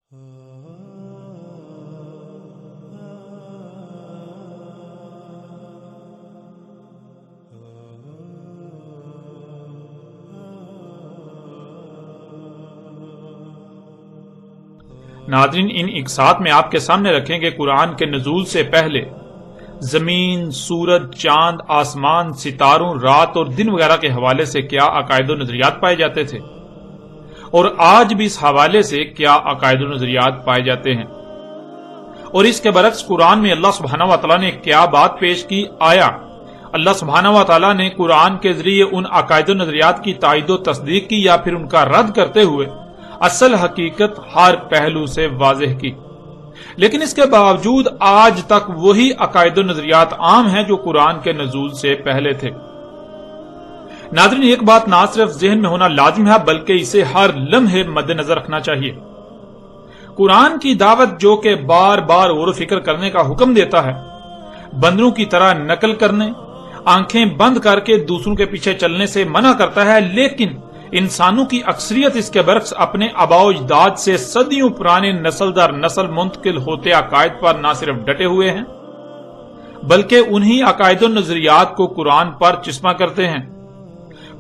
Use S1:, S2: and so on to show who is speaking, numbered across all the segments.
S1: ناظرین، ان اقساط میں آپ کے سامنے رکھیں کہ قرآن کے نزول سے پہلے زمین، سورج، چاند، آسمان، ستاروں، رات اور دن وغیرہ کے حوالے سے کیا عقائد و نظریات پائے جاتے تھے، اور آج بھی اس حوالے سے کیا عقائد و نظریات پائے جاتے ہیں، اور اس کے برعکس قرآن میں اللہ سبحانہ و تعالیٰ نے کیا بات پیش کی۔ آیا اللہ سبحانہ و تعالیٰ نے قرآن کے ذریعے ان عقائد و نظریات کی تائید و تصدیق کی، یا پھر ان کا رد کرتے ہوئے اصل حقیقت ہر پہلو سے واضح کی؟ لیکن اس کے باوجود آج تک وہی عقائد و نظریات عام ہیں جو قرآن کے نزول سے پہلے تھے۔ ناظرین، ایک بات نہ صرف ذہن میں ہونا لازم ہے بلکہ اسے ہر لمحے مد نظر رکھنا چاہیے۔ قرآن کی دعوت جو کہ بار بار غور و فکر کرنے کا حکم دیتا ہے، بندروں کی طرح نقل کرنے، آنکھیں بند کر کے دوسروں کے پیچھے چلنے سے منع کرتا ہے، لیکن انسانوں کی اکثریت اس کے برعکس اپنے آباء و اجداد سے صدیوں پرانے نسل در نسل منتقل ہوتے عقائد پر نہ صرف ڈٹے ہوئے ہیں بلکہ انہی عقائد و نظریات کو قرآن پر چسپاں کرتے ہیں۔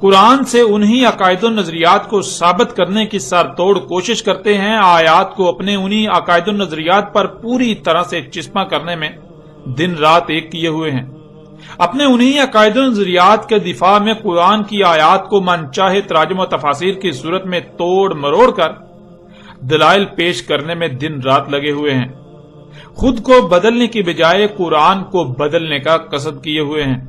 S1: قرآن سے انہی عقائد و نظریات کو ثابت کرنے کی سر توڑ کوشش کرتے ہیں، آیات کو اپنے انہی عقائد و نظریات پر پوری طرح سے چسپاں کرنے میں دن رات ایک کیے ہوئے ہیں۔ اپنے انہی عقائد و نظریات کے دفاع میں قرآن کی آیات کو من چاہے تراجم و تفاسیر کی صورت میں توڑ مروڑ کر دلائل پیش کرنے میں دن رات لگے ہوئے ہیں، خود کو بدلنے کی بجائے قرآن کو بدلنے کا قصد کیے ہوئے ہیں۔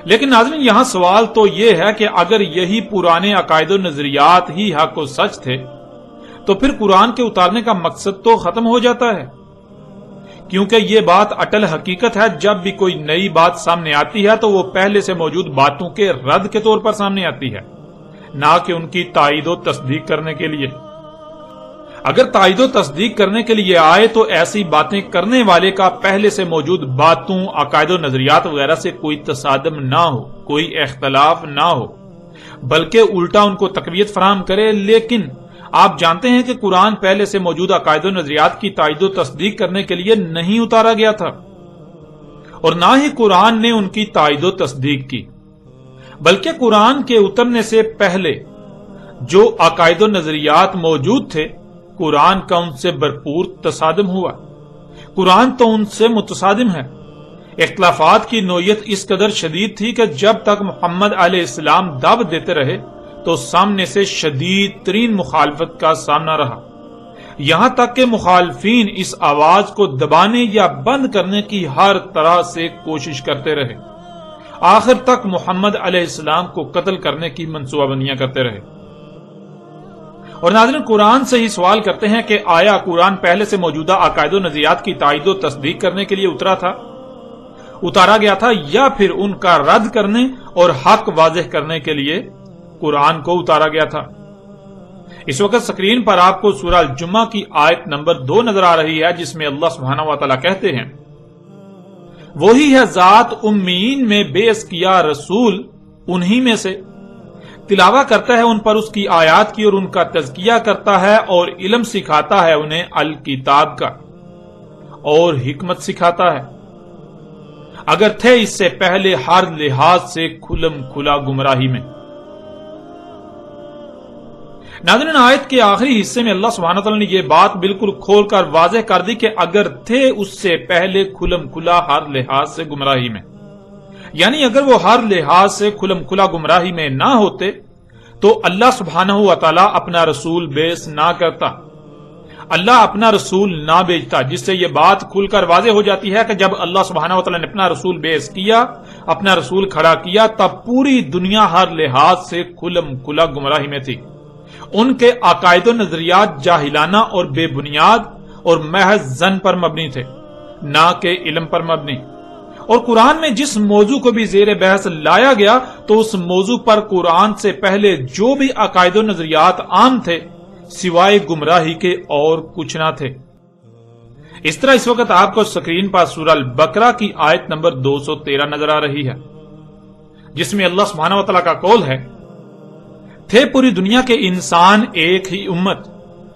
S1: لیکن ناظرین، یہاں سوال تو یہ ہے کہ اگر یہی پرانے عقائد و نظریات ہی حق و سچ تھے تو پھر قرآن کے اتارنے کا مقصد تو ختم ہو جاتا ہے، کیونکہ یہ بات اٹل حقیقت ہے، جب بھی کوئی نئی بات سامنے آتی ہے تو وہ پہلے سے موجود باتوں کے رد کے طور پر سامنے آتی ہے، نہ کہ ان کی تائید و تصدیق کرنے کے لیے۔ اگر تائید و تصدیق کرنے کے لیے آئے تو ایسی باتیں کرنے والے کا پہلے سے موجود باتوں، عقائد و نظریات وغیرہ سے کوئی تصادم نہ ہو، کوئی اختلاف نہ ہو، بلکہ الٹا ان کو تقویت فراہم کرے۔ لیکن آپ جانتے ہیں کہ قرآن پہلے سے موجود عقائد و نظریات کی تائید و تصدیق کرنے کے لیے نہیں اتارا گیا تھا، اور نہ ہی قرآن نے ان کی تائید و تصدیق کی، بلکہ قرآن کے اترنے سے پہلے جو عقائد و نظریات موجود تھے، قرآن کا ان سے بھرپور تصادم ہوا۔ قرآن تو ان سے متصادم ہے۔ اختلافات کی نوعیت اس قدر شدید تھی کہ جب تک محمد علیہ السلام دعوت دیتے رہے تو سامنے سے شدید ترین مخالفت کا سامنا رہا، یہاں تک کہ مخالفین اس آواز کو دبانے یا بند کرنے کی ہر طرح سے کوشش کرتے رہے، آخر تک محمد علیہ السلام کو قتل کرنے کی منصوبہ بندیاں کرتے رہے۔ اور ناظرین، قرآن سے ہی سوال کرتے ہیں کہ آیا قرآن پہلے سے موجودہ عقائد و نظریات کی تائید و تصدیق کرنے کے لیے اتارا گیا تھا، یا پھر ان کا رد کرنے اور حق واضح کرنے کے لیے قرآن کو اتارا گیا تھا؟ اس وقت سکرین پر آپ کو سورہ الجمعہ کی آیت نمبر 2 نظر آ رہی ہے، جس میں اللہ سبحانہ و تعالیٰ کہتے ہیں، وہی ہے ذات امیین میں بیعث کیا رسول انہی میں سے، تلاوہ کرتا ہے ان پر اس کی آیات کی اور ان کا تزکیہ کرتا ہے اور علم سکھاتا ہے انہیں الکتاب کا اور حکمت سکھاتا ہے، اگر تھے اس سے پہلے ہر لحاظ سے کھلم کھلا گمراہی میں۔ ناظرین، آیت کے آخری حصے میں اللہ سبحانہ تعالیٰ نے یہ بات بالکل کھول کر واضح کر دی کہ اگر تھے اس سے پہلے کھلم کھلا ہر لحاظ سے گمراہی میں، یعنی اگر وہ ہر لحاظ سے کھلم کھلا گمراہی میں نہ ہوتے تو اللہ سبحانہ و تعالیٰ اپنا رسول بیعث نہ کرتا، اللہ اپنا رسول نہ بھیجتا، جس سے یہ بات کھل کر واضح ہو جاتی ہے کہ جب اللہ سبحانہ و تعالیٰ نے اپنا رسول بیعث کیا، اپنا رسول کھڑا کیا، تب پوری دنیا ہر لحاظ سے کھلم کھلا گمراہی میں تھی۔ ان کے عقائد و نظریات جاہلانہ اور بے بنیاد اور محض ظن پر مبنی تھے، نہ کہ علم پر مبنی۔ اور قرآن میں جس موضوع کو بھی زیر بحث لایا گیا تو اس موضوع پر قرآن سے پہلے جو بھی عقائد و نظریات عام تھے سوائے گمراہی کے اور کچھ نہ تھے۔ اس طرح اس وقت آپ کو سکرین پر سورہ البقرہ کی آیت نمبر 213 نظر آ رہی ہے، جس میں اللہ سبحانہ و تعالیٰ کا قول ہے، تھے پوری دنیا کے انسان ایک ہی امت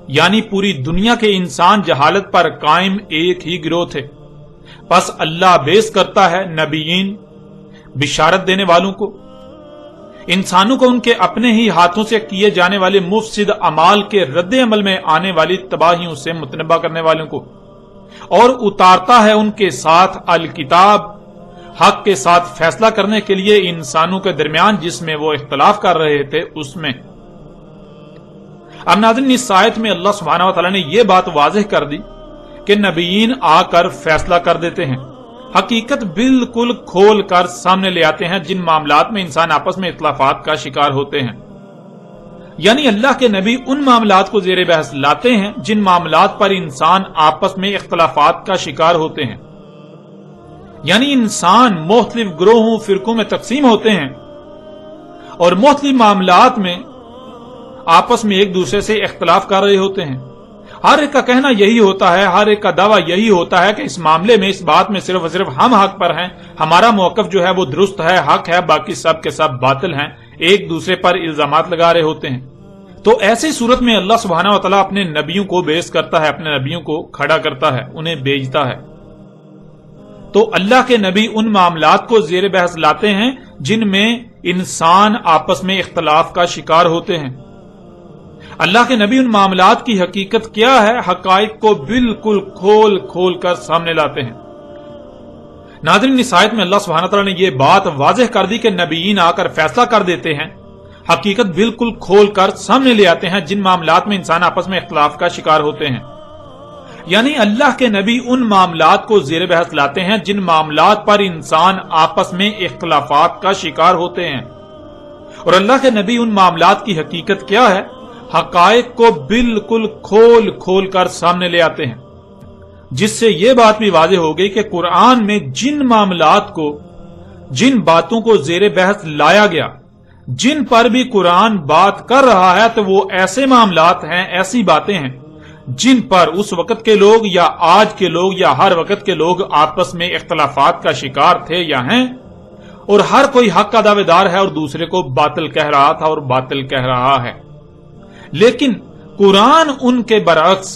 S1: یعنی پوری دنیا کے انسان جہالت پر قائم ایک ہی گروہ تھے، پس اللہ بیس کرتا ہے نبیین بشارت دینے والوں کو، انسانوں کو ان کے اپنے ہی ہاتھوں سے کیے جانے والے مفسد اعمال کے رد عمل میں آنے والی تباہیوں سے متنبہ کرنے والوں کو، اور اتارتا ہے ان کے ساتھ الکتاب حق کے ساتھ فیصلہ کرنے کے لیے انسانوں کے درمیان جس میں وہ اختلاف کر رہے تھے اس میں۔ اب ناظرین، اس آیت میں اللہ سبحانہ و تعالیٰ نے یہ بات واضح کر دی کہ نبیین آ کر فیصلہ کر دیتے ہیں، حقیقت بالکل کھول کر سامنے لے آتے ہیں جن معاملات میں انسان آپس میں اختلافات کا شکار ہوتے ہیں۔ یعنی اللہ کے نبی ان معاملات کو زیر بحث لاتے ہیں جن معاملات پر انسان آپس میں اختلافات کا شکار ہوتے ہیں۔ یعنی انسان مختلف گروہوں فرقوں میں تقسیم ہوتے ہیں اور مختلف معاملات میں آپس میں ایک دوسرے سے اختلاف کر رہے ہوتے ہیں۔ ہر ایک کا کہنا یہی ہوتا ہے، ہر ایک کا دعویٰ یہی ہوتا ہے کہ اس معاملے میں، اس بات میں صرف اور صرف ہم حق پر ہیں، ہمارا موقف جو ہے وہ درست ہے، حق ہے، باقی سب کے سب باطل ہیں، ایک دوسرے پر الزامات لگا رہے ہوتے ہیں۔ تو ایسی صورت میں اللہ سبحانہ و تعالیٰ اپنے نبیوں کو بیس کرتا ہے، اپنے نبیوں کو کھڑا کرتا ہے، انہیں بھیجتا ہے۔ تو اللہ کے نبی ان معاملات کو زیر بحث لاتے ہیں جن میں انسان آپس میں اختلاف کا شکار ہوتے ہیں۔ اللہ کے نبی ان معاملات کی حقیقت کیا ہے، حقائق کو بالکل کھول کھول کر سامنے لاتے ہیں۔ ناظرین، اس آیت میں اللہ سبحانہ تعالیٰ نے یہ بات واضح کر دی کہ نبیین آ کر فیصلہ کر دیتے ہیں، حقیقت بالکل کھول کر سامنے لے آتے ہیں جن معاملات میں انسان آپس میں اختلاف کا شکار ہوتے ہیں۔ یعنی اللہ کے نبی ان معاملات کو زیر بحث لاتے ہیں جن معاملات پر انسان آپس میں اختلافات کا شکار ہوتے ہیں، اور اللہ کے نبی ان معاملات کی حقیقت کیا ہے، حقائق کو بالکل کھول کھول کر سامنے لے آتے ہیں، جس سے یہ بات بھی واضح ہو گئی کہ قرآن میں جن معاملات کو، جن باتوں کو زیر بحث لایا گیا، جن پر بھی قرآن بات کر رہا ہے، تو وہ ایسے معاملات ہیں، ایسی باتیں ہیں جن پر اس وقت کے لوگ یا آج کے لوگ یا ہر وقت کے لوگ آپس میں اختلافات کا شکار تھے یا ہیں، اور ہر کوئی حق کا دعوے دار ہے اور دوسرے کو باطل کہہ رہا تھا اور باطل کہہ رہا ہے۔ لیکن قرآن ان کے برعکس،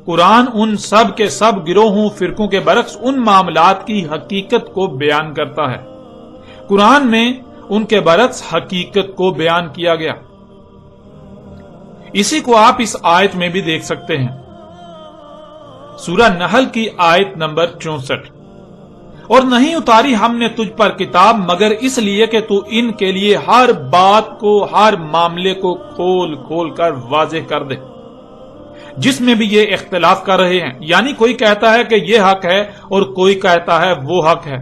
S1: قرآن ان سب کے سب گروہوں فرقوں کے برعکس ان معاملات کی حقیقت کو بیان کرتا ہے۔ قرآن میں ان کے برعکس حقیقت کو بیان کیا گیا۔ اسی کو آپ اس آیت میں بھی دیکھ سکتے ہیں، سورہ نحل کی آیت نمبر 64، اور نہیں اتاری ہم نے تجھ پر کتاب مگر اس لیے کہ تو ان کے لیے ہر بات کو، ہر معاملے کو کھول کھول کر واضح کر دے جس میں بھی یہ اختلاف کر رہے ہیں۔ یعنی کوئی کہتا ہے کہ یہ حق ہے اور کوئی کہتا ہے وہ حق ہے،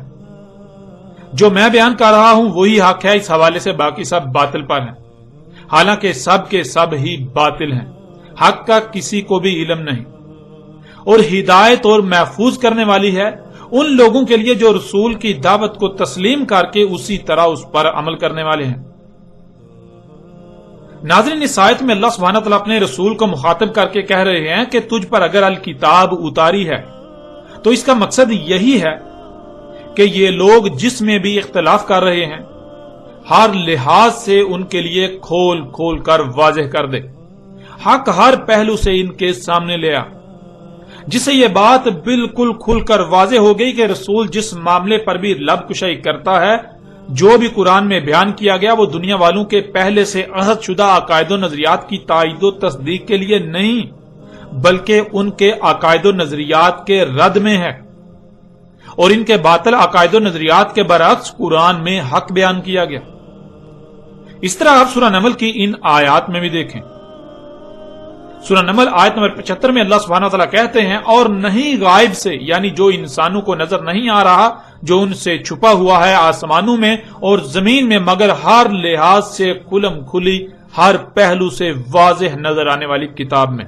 S1: جو میں بیان کر رہا ہوں وہی حق ہے، اس حوالے سے باقی سب باطل پر ہیں، حالانکہ سب کے سب ہی باطل ہیں، حق کا کسی کو بھی علم نہیں، اور ہدایت اور محفوظ کرنے والی ہے ان لوگوں کے لیے جو رسول کی دعوت کو تسلیم کر کے اسی طرح اس پر عمل کرنے والے ہیں۔ ناظرین، اس آیت میں اللہ سبحانہ تعالیٰ اپنے رسول کو مخاطب کر کے کہہ رہے ہیں کہ تجھ پر اگر الکتاب اتاری ہے تو اس کا مقصد یہی ہے کہ یہ لوگ جس میں بھی اختلاف کر رہے ہیں ہر لحاظ سے ان کے لیے کھول کھول کر واضح کر دے، حق ہر پہلو سے ان کے سامنے لے آ، جس سے یہ بات بالکل کھل کر واضح ہو گئی کہ رسول جس معاملے پر بھی لب کشائی کرتا ہے، جو بھی قرآن میں بیان کیا گیا، وہ دنیا والوں کے پہلے سے عہد شدہ عقائد و نظریات کی تائید و تصدیق کے لیے نہیں، بلکہ ان کے عقائد و نظریات کے رد میں ہے، اور ان کے باطل عقائد و نظریات کے برعکس قرآن میں حق بیان کیا گیا۔ اس طرح آپ سورہ نمل کی ان آیات میں بھی دیکھیں، سورہ نمل آیت نمبر 75 میں اللہ سبحانہ وتعالیٰ کہتے ہیں، اور نہیں غائب سے، یعنی جو انسانوں کو نظر نہیں آ رہا، جو ان سے چھپا ہوا ہے آسمانوں میں اور زمین میں، مگر ہر لحاظ سے کھلم کھلی، ہر پہلو سے واضح نظر آنے والی کتاب میں۔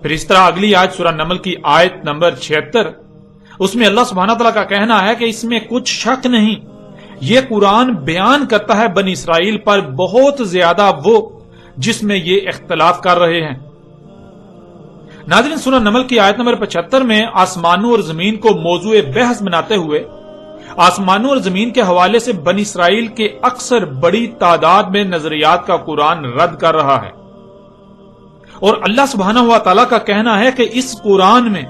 S1: پھر اس طرح اگلی آیت سورہ نمل کی آیت نمبر 76، اس میں اللہ سبحانہ تعالیٰ کا کہنا ہے کہ اس میں کچھ شک نہیں، یہ قرآن بیان کرتا ہے بنی اسرائیل پر بہت زیادہ وہ جس میں یہ اختلاف کر رہے ہیں۔ ناظرین، سورہ نمل کی آیت نمبر 75 میں آسمانوں اور زمین کو موضوع بحث بناتے ہوئے آسمانوں اور زمین کے حوالے سے بنی اسرائیل کے اکثر بڑی تعداد میں نظریات کا قرآن رد کر رہا ہے، اور اللہ سبحانہ و تعالیٰ کا کہنا ہے کہ اس قرآن میں،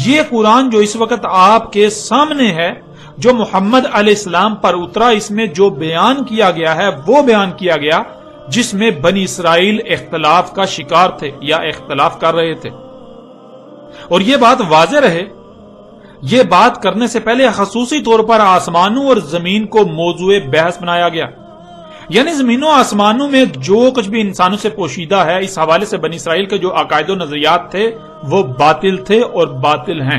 S1: یہ قرآن جو اس وقت آپ کے سامنے ہے، جو محمد علیہ السلام پر اترا، اس میں جو بیان کیا گیا ہے وہ بیان کیا گیا جس میں بنی اسرائیل اختلاف کا شکار تھے یا اختلاف کر رہے تھے. اور یہ بات واضح رہے، یہ بات کرنے سے پہلے خصوصی طور پر آسمانوں اور زمین کو موضوع بحث بنایا گیا. یعنی زمینوں آسمانوں میں جو کچھ بھی انسانوں سے پوشیدہ ہے، اس حوالے سے بنی اسرائیل کے جو عقائد و نظریات تھے وہ باطل تھے اور باطل ہیں.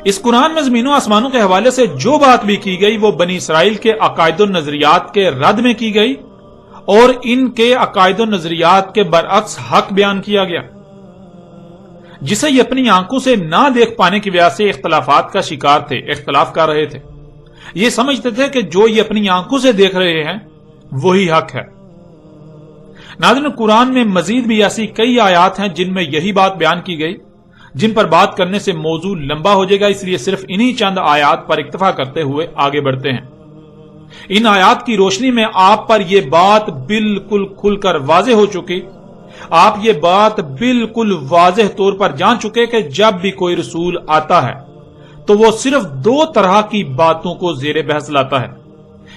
S1: اس قرآن میں زمینوں آسمانوں کے حوالے سے جو بات بھی کی گئی وہ بنی اسرائیل کے عقائد و نظریات کے رد میں کی گئی اور ان کے عقائد و نظریات کے برعکس حق بیان کیا گیا، جسے یہ اپنی آنکھوں سے نہ دیکھ پانے کی وجہ سے اختلافات کا شکار تھے، اختلاف کر رہے تھے. یہ سمجھتے تھے کہ جو یہ اپنی آنکھوں سے دیکھ رہے ہیں وہی حق ہے. ناظرین، قرآن میں مزید بھی ایسی کئی آیات ہیں جن میں یہی بات بیان کی گئی، جن پر بات کرنے سے موضوع لمبا ہو جائے گا، اس لیے صرف انہی چند آیات پر اکتفا کرتے ہوئے آگے بڑھتے ہیں. ان آیات کی روشنی میں آپ پر یہ بات بالکل کھل کر واضح ہو چکی، آپ یہ بات بالکل واضح طور پر جان چکے کہ جب بھی کوئی رسول آتا ہے تو وہ صرف دو طرح کی باتوں کو زیر بحث لاتا ہے.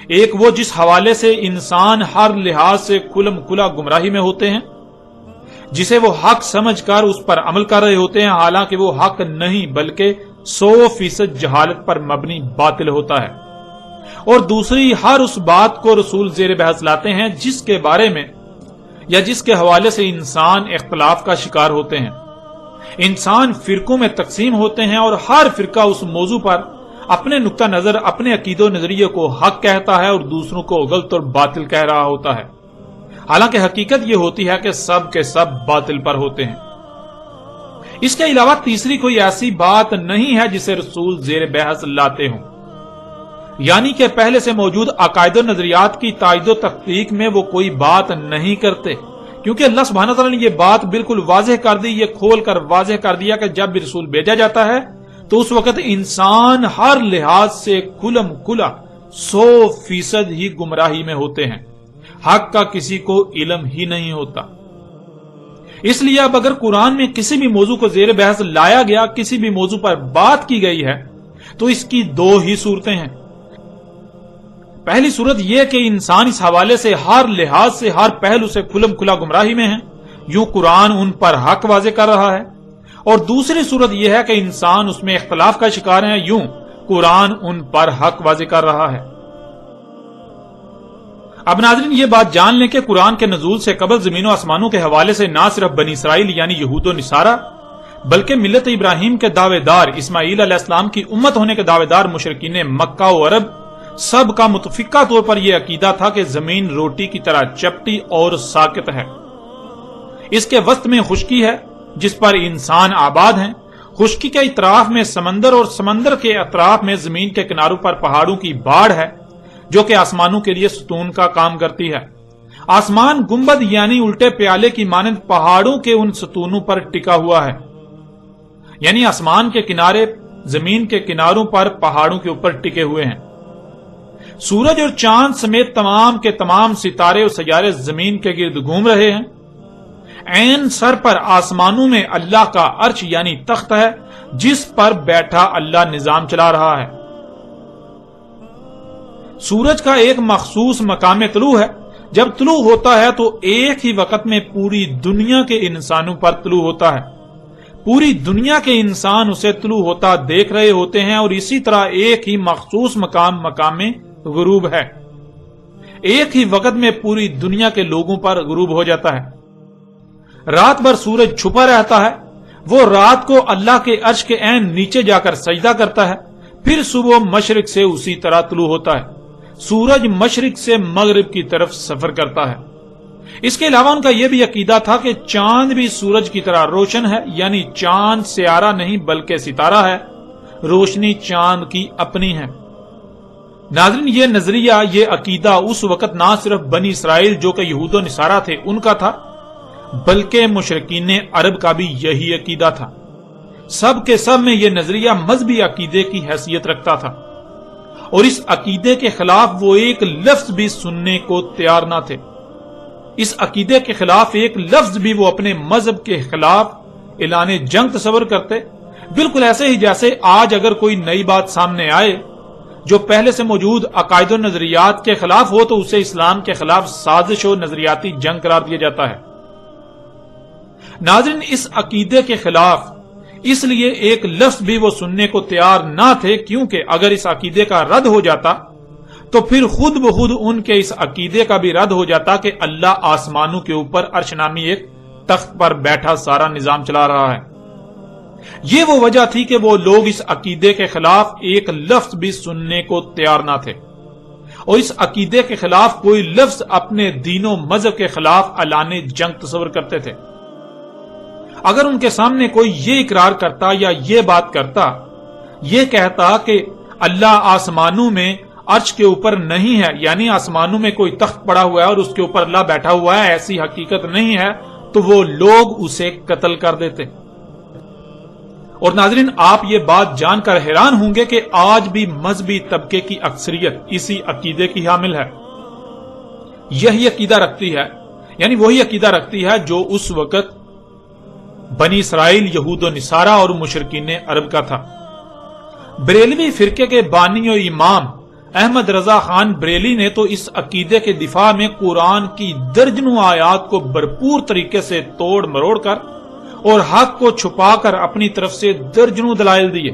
S1: ایک وہ جس حوالے سے انسان ہر لحاظ سے کھلم کھلا گمراہی میں ہوتے ہیں، جسے وہ حق سمجھ کر اس پر عمل کر رہے ہوتے ہیں، حالانکہ وہ حق نہیں بلکہ 100% جہالت پر مبنی باطل ہوتا ہے. اور دوسری ہر اس بات کو رسول زیر بحث لاتے ہیں جس کے بارے میں یا جس کے حوالے سے انسان اختلاف کا شکار ہوتے ہیں. انسان فرقوں میں تقسیم ہوتے ہیں اور ہر فرقہ اس موضوع پر اپنے نقطہ نظر، اپنے عقید و نظریے کو حق کہتا ہے اور دوسروں کو غلط اور باطل کہہ رہا ہوتا ہے، حالانکہ حقیقت یہ ہوتی ہے کہ سب کے سب باطل پر ہوتے ہیں. اس کے علاوہ تیسری کوئی ایسی بات نہیں ہے جسے رسول زیر بحث لاتے ہوں، یعنی کہ پہلے سے موجود عقائد و نظریات کی تائید و تحقیق میں وہ کوئی بات نہیں کرتے، کیونکہ اللہ سبحانہ تعالیٰ نے یہ بات بالکل واضح کر دی، یہ کھول کر واضح کر دیا کہ جب بھی رسول بھیجا جاتا ہے تو اس وقت انسان ہر لحاظ سے کھلم کھلا 100% ہی گمراہی میں ہوتے ہیں، حق کا کسی کو علم ہی نہیں ہوتا. اس لیے اب اگر قرآن میں کسی بھی موضوع کو زیر بحث لایا گیا، کسی بھی موضوع پر بات کی گئی ہے، تو اس کی دو ہی صورتیں ہیں. پہلی صورت یہ کہ انسان اس حوالے سے ہر لحاظ سے، ہر پہلو سے کھلم کھلا گمراہی میں ہے، یوں قرآن ان پر حق واضح کر رہا ہے. اور دوسری صورت یہ ہے کہ انسان اس میں اختلاف کا شکار ہے، یوں قرآن ان پر حق واضح کر رہا ہے. اب ناظرین، یہ بات جان لیں کہ قرآن کے نزول سے قبل زمین و آسمانوں کے حوالے سے نہ صرف بنی اسرائیل یعنی یہود و نصارہ، بلکہ ملت ابراہیم کے دعوے دار، اسماعیل علیہ السلام کی امت ہونے کے دعوے دار مشرکین مکہ و عرب، سب کا متفقہ طور پر یہ عقیدہ تھا کہ زمین روٹی کی طرح چپٹی اور ساکت ہے. اس کے وسط میں خشکی ہے جس پر انسان آباد ہیں، خشکی کے اطراف میں سمندر اور سمندر کے اطراف میں زمین کے کناروں پر پہاڑوں کی باڑ ہے جو کہ آسمانوں کے لیے ستون کا کام کرتی ہے. آسمان گنبد یعنی الٹے پیالے کی مانند پہاڑوں کے ان ستونوں پر ٹکا ہوا ہے، یعنی آسمان کے کنارے زمین کے کناروں پر پہاڑوں کے اوپر ٹکے ہوئے ہیں. سورج اور چاند سمیت تمام کے تمام ستارے اور سیارے زمین کے گرد گھوم رہے ہیں. عین سر پر آسمانوں میں اللہ کا عرش یعنی تخت ہے جس پر بیٹھا اللہ نظام چلا رہا ہے. سورج کا ایک مخصوص مقام طلوع ہے، جب طلوع ہوتا ہے تو ایک ہی وقت میں پوری دنیا کے انسانوں پر طلوع ہوتا ہے. پوری دنیا کے انسان اسے طلوع ہوتا دیکھ رہے ہوتے ہیں، اور اسی طرح ایک ہی مخصوص مقام غروب ہے. ایک ہی وقت میں پوری دنیا کے لوگوں پر غروب ہو جاتا ہے. رات بھر سورج چھپا رہتا ہے، وہ رات کو اللہ کے عرش کے عین نیچے جا کر سجدہ کرتا ہے، پھر صبح مشرق سے اسی طرح طلوع ہوتا ہے. سورج مشرق سے مغرب کی طرف سفر کرتا ہے. اس کے علاوہ ان کا یہ بھی عقیدہ تھا کہ چاند بھی سورج کی طرح روشن ہے، یعنی چاند سیارہ نہیں بلکہ ستارہ ہے، روشنی چاند کی اپنی ہے. ناظرین، یہ نظریہ، یہ عقیدہ اس وقت نہ صرف بنی اسرائیل جو کہ یہود و نصارہ تھے ان کا تھا، بلکہ مشرکین عرب کا بھی یہی عقیدہ تھا. سب کے سب میں یہ نظریہ مذہبی عقیدے کی حیثیت رکھتا تھا، اور اس عقیدے کے خلاف وہ ایک لفظ بھی سننے کو تیار نہ تھے. اس عقیدے کے خلاف ایک لفظ بھی وہ اپنے مذہب کے خلاف اعلان جنگ تصور کرتے، بالکل ایسے ہی جیسے آج اگر کوئی نئی بات سامنے آئے جو پہلے سے موجود عقائد و نظریات کے خلاف ہو تو اسے اسلام کے خلاف سازش و نظریاتی جنگ قرار دیا جاتا ہے۔ ناظرین، اس عقیدے کے خلاف اس لیے ایک لفظ بھی وہ سننے کو تیار نہ تھے، کیونکہ اگر اس عقیدے کا رد ہو جاتا تو پھر خود بخود ان کے اس عقیدے کا بھی رد ہو جاتا کہ اللہ آسمانوں کے اوپر عرش نامی ایک تخت پر بیٹھا سارا نظام چلا رہا ہے۔ یہ وہ وجہ تھی کہ وہ لوگ اس عقیدے کے خلاف ایک لفظ بھی سننے کو تیار نہ تھے، اور اس عقیدے کے خلاف کوئی لفظ اپنے دین و مذہب کے خلاف اعلان جنگ تصور کرتے تھے۔ اگر ان کے سامنے کوئی یہ اقرار کرتا یا یہ بات کرتا، یہ کہتا کہ اللہ آسمانوں میں عرش کے اوپر نہیں ہے، یعنی آسمانوں میں کوئی تخت پڑا ہوا ہے اور اس کے اوپر اللہ بیٹھا ہوا ہے، ایسی حقیقت نہیں ہے، تو وہ لوگ اسے قتل کر دیتے۔ اور ناظرین، آپ یہ بات جان کر حیران ہوں گے کہ آج بھی مذہبی طبقے کی اکثریت اسی عقیدے کی حامل ہے، یہی عقیدہ رکھتی ہے، یعنی وہی عقیدہ رکھتی ہے جو اس وقت بنی اسرائیل، یہود و نصارہ اور مشرکین عرب کا تھا۔ بریلوی فرقے کے بانی و امام احمد رضا خان بریلی نے تو اس عقیدے کے دفاع میں قرآن کی درجنوں آیات کو بھرپور طریقے سے توڑ مروڑ کر اور حق کو چھپا کر اپنی طرف سے درجنوں دلائل دیے،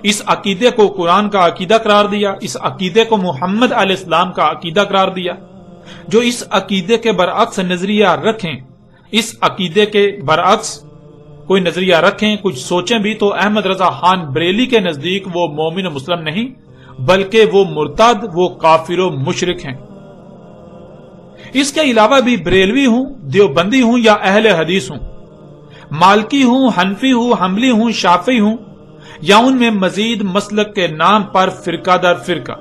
S1: اس عقیدے کو قرآن کا عقیدہ قرار دیا، اس عقیدے کو محمد علیہ السلام کا عقیدہ قرار دیا۔ جو اس عقیدے کے برعکس نظریہ رکھیں، اس عقیدے کے برعکس کوئی نظریہ رکھیں، کچھ سوچیں بھی، تو احمد رضا خان بریلی کے نزدیک وہ مومن و مسلم نہیں بلکہ وہ مرتد، وہ کافر و مشرک ہیں۔ اس کے علاوہ بھی بریلوی ہوں، دیوبندی ہوں یا اہل حدیث ہوں، مالکی ہوں، حنفی ہوں، حنبلی ہوں، شافعی ہوں، یا ان میں مزید مسلک کے نام پر فرقہ در فرقہ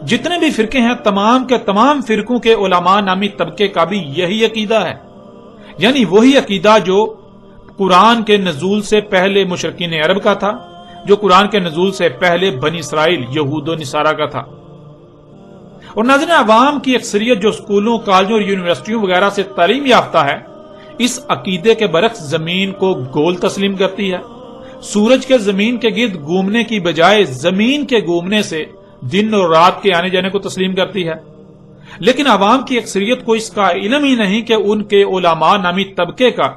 S1: جتنے بھی فرقے ہیں، تمام کے تمام فرقوں کے علماء نامی طبقے کا بھی یہی عقیدہ ہے، یعنی وہی عقیدہ جو قرآن کے نزول سے پہلے مشرکین عرب کا تھا، جو قرآن کے نزول سے پہلے بنی اسرائیل، یہود و نصارہ کا تھا۔ اور ناظرین، عوام کی اکثریت جو اسکولوں، کالجوں اور یونیورسٹیوں وغیرہ سے تعلیم یافتہ ہے، اس عقیدے کے برعکس زمین کو گول تسلیم کرتی ہے، سورج کے زمین کے گرد گھومنے کی بجائے زمین کے گھومنے سے دن اور رات کے آنے جانے کو تسلیم کرتی ہے۔ لیکن عوام کی اکثریت کو اس کا علم ہی نہیں کہ ان کے علماء نامی طبقے کا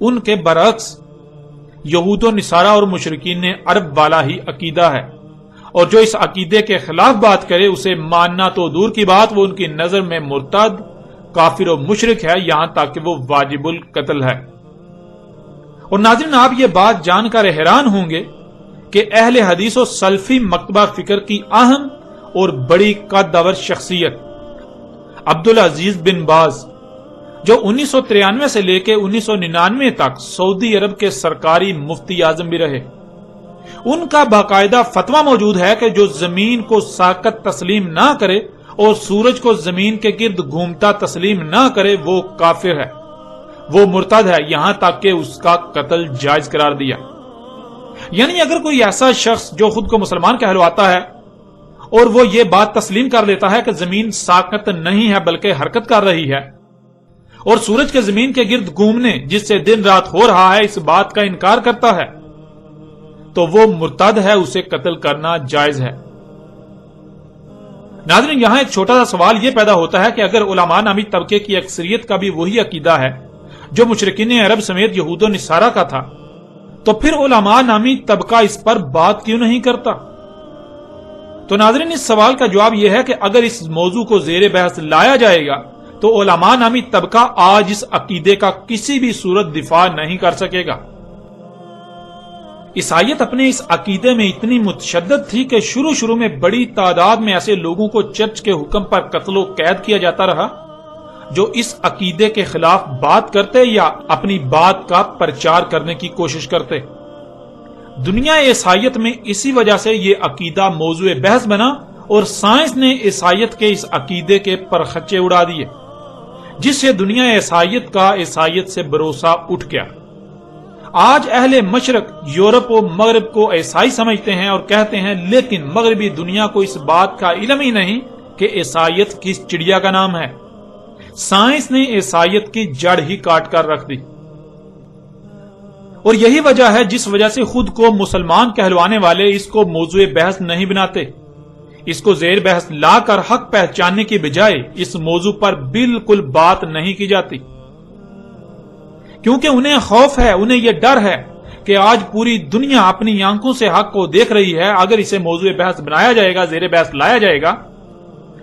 S1: ان کے برعکس یہود و نصارہ اور مشرکین عرب والا ہی عقیدہ ہے، اور جو اس عقیدے کے خلاف بات کرے اسے ماننا تو دور کی بات، وہ ان کی نظر میں مرتد، کافر و مشرک ہے، یہاں تک کہ وہ واجب القتل ہے۔ اور ناظرین، آپ یہ بات جان کر حیران ہوں گے کہ اہل حدیث و سلفی مکتبہ فکر کی اہم اور بڑی قدور شخصیت عبدالعزیز بن باز، جو 1993 سے لے کے 1999 تک سعودی عرب کے سرکاری مفتی اعظم بھی رہے، ان کا باقاعدہ فتویٰ موجود ہے کہ جو زمین کو ساقط تسلیم نہ کرے اور سورج کو زمین کے گرد گھومتا تسلیم نہ کرے وہ کافر ہے، وہ مرتد ہے، یہاں تک کہ اس کا قتل جائز قرار دیا۔ یعنی اگر کوئی ایسا شخص جو خود کو مسلمان کہلواتا ہے اور وہ یہ بات تسلیم کر لیتا ہے کہ زمین ساقط نہیں ہے بلکہ حرکت کر رہی ہے، اور سورج کے زمین کے گرد گھومنے جس سے دن رات ہو رہا ہے اس بات کا انکار کرتا ہے، تو وہ مرتد ہے، اسے قتل کرنا جائز ہے۔ ناظرین، یہاں ایک چھوٹا سا سوال یہ پیدا ہوتا ہے کہ اگر علماء نامی طبقے کی اکثریت کا بھی وہی عقیدہ ہے جو مشرکین عرب سمیت یہود و نصارہ کا تھا، تو پھر علماء نامی طبقہ اس پر بات کیوں نہیں کرتا؟ تو ناظرین، اس سوال کا جواب یہ ہے کہ اگر اس موضوع کو زیر بحث لایا جائے گا تو علماء نامی طبقہ آج اس عقیدے کا کسی بھی صورت دفاع نہیں کر سکے گا۔ عیسائیت اپنے اس عقیدے میں اتنی متشدد تھی کہ شروع میں بڑی تعداد میں ایسے لوگوں کو چرچ کے حکم پر قتل و قید کیا جاتا رہا جو اس عقیدے کے خلاف بات کرتے یا اپنی بات کا پرچار کرنے کی کوشش کرتے۔ دنیا عیسائیت میں اسی وجہ سے یہ عقیدہ موضوع بحث بنا اور سائنس نے عیسائیت کے اس عقیدے کے پرخچے اڑا دیے، جس سے دنیا عیسائیت کا عیسائیت سے بھروسہ اٹھ گیا۔ آج اہل مشرق یورپ و مغرب کو عیسائی سمجھتے ہیں اور کہتے ہیں، لیکن مغربی دنیا کو اس بات کا علم ہی نہیں کہ عیسائیت کس چڑیا کا نام ہے۔ سائنس نے عیسائیت کی جڑ ہی کاٹ کر رکھ دی، اور یہی وجہ ہے جس وجہ سے خود کو مسلمان کہلوانے والے اس کو موضوع بحث نہیں بناتے، اس کو زیر بحث لا کر حق پہچاننے کی بجائے اس موضوع پر بالکل بات نہیں کی جاتی، کیونکہ انہیں خوف ہے، انہیں یہ ڈر ہے کہ آج پوری دنیا اپنی آنکھوں سے حق کو دیکھ رہی ہے، اگر اسے موضوع بحث بنایا جائے گا، زیر بحث لایا جائے گا،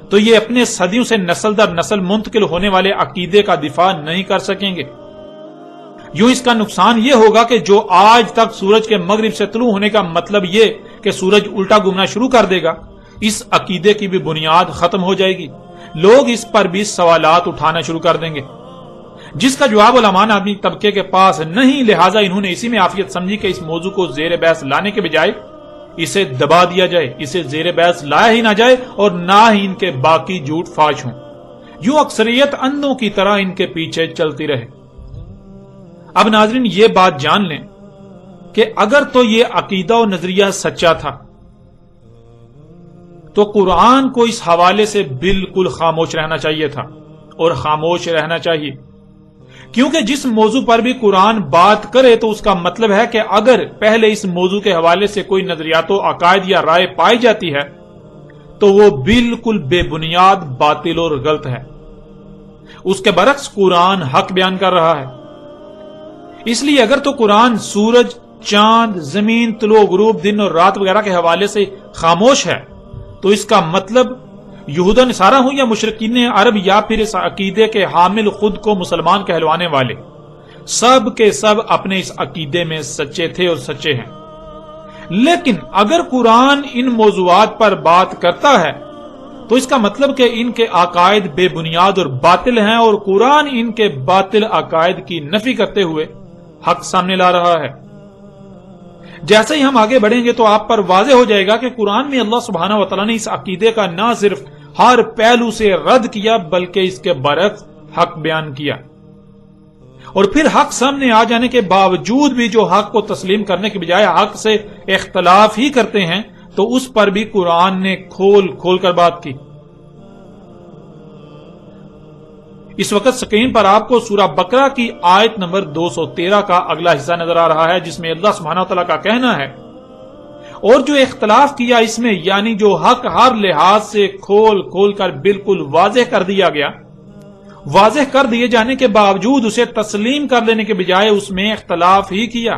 S1: تو یہ اپنے صدیوں سے نسل در نسل منتقل ہونے والے عقیدے کا دفاع نہیں کر سکیں گے۔ یوں اس کا نقصان یہ ہوگا کہ جو آج تک سورج کے مغرب سے طلوع ہونے کا مطلب یہ کہ سورج الٹا گھومنا شروع کر دے گا، اس عقیدے کی بھی بنیاد ختم ہو جائے گی، لوگ اس پر بھی سوالات اٹھانا شروع کر دیں گے، جس کا جواب علماء آدمی طبقے کے پاس نہیں، لہٰذا انہوں نے اسی میں عافیت سمجھی کہ اس موضوع کو زیر بحث لانے کے بجائے اسے دبا دیا جائے، اسے زیر بحث لایا ہی نہ جائے اور نہ ہی ان کے باقی جھوٹ فاش ہوں، یوں اکثریت اندھوں کی طرح ان کے پیچھے چلتی رہے۔ اب ناظرین یہ بات جان لیں کہ اگر تو یہ عقیدہ و نظریہ سچا تھا تو قرآن کو اس حوالے سے بالکل خاموش رہنا چاہیے تھا، اور خاموش رہنا چاہیے، کیونکہ جس موضوع پر بھی قرآن بات کرے تو اس کا مطلب ہے کہ اگر پہلے اس موضوع کے حوالے سے کوئی نظریات و عقائد یا رائے پائی جاتی ہے تو وہ بالکل بے بنیاد، باطل اور غلط ہے۔ اس کے برعکس قرآن حق بیان کر رہا ہے۔ اس لیے اگر تو قرآن سورج، چاند، زمین، طلوع غروب، دن اور رات وغیرہ کے حوالے سے خاموش ہے تو اس کا مطلب یہود و نصارہ ہوں یا مشرکین عرب یا پھر اس عقیدے کے حامل خود کو مسلمان کہلوانے والے، سب کے سب اپنے اس عقیدے میں سچے تھے اور سچے ہیں۔ لیکن اگر قرآن ان موضوعات پر بات کرتا ہے تو اس کا مطلب کہ ان کے عقائد بے بنیاد اور باطل ہیں، اور قرآن ان کے باطل عقائد کی نفی کرتے ہوئے حق سامنے لا رہا ہے۔ جیسے ہی ہم آگے بڑھیں گے تو آپ پر واضح ہو جائے گا کہ قرآن میں اللہ سبحانہ و تعالیٰ نے اس عقیدے کا نہ صرف ہر پہلو سے رد کیا بلکہ اس کے برعکس حق بیان کیا، اور پھر حق سامنے آ جانے کے باوجود بھی جو حق کو تسلیم کرنے کے بجائے حق سے اختلاف ہی کرتے ہیں تو اس پر بھی قرآن نے کھول کھول کر بات کی۔ اس وقت سکرین پر آپ کو سورہ بقرہ کی آیت نمبر 213 کا اگلا حصہ نظر آ رہا ہے، جس میں اللہ سبحانہ وتعالیٰ کا کہنا ہے، اور جو اختلاف کیا اس میں، یعنی جو حق ہر لحاظ سے کھول کھول کر بالکل واضح کر دیا گیا، واضح کر دیے جانے کے باوجود اسے تسلیم کر لینے کے بجائے اس میں اختلاف ہی کیا،